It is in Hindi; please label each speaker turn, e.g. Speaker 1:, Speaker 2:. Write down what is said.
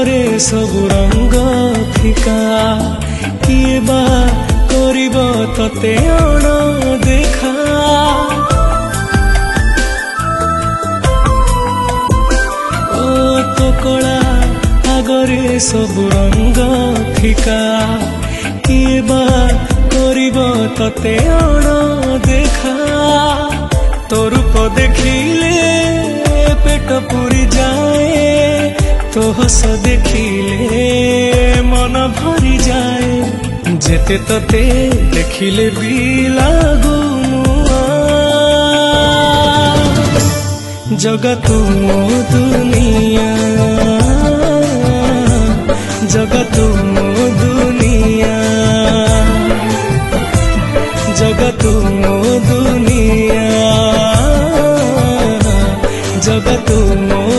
Speaker 1: आगरे सब रंग फिका किए बा करिब तते अण देखा ओ तो कला आगरे सब रंग फिका किए बा करिब तते अण देखा तो रूप देखिले पेट पूरी जाए तो हस देखिले मन भरी जाए जेते तते देखिले भी लागू जगत मोदु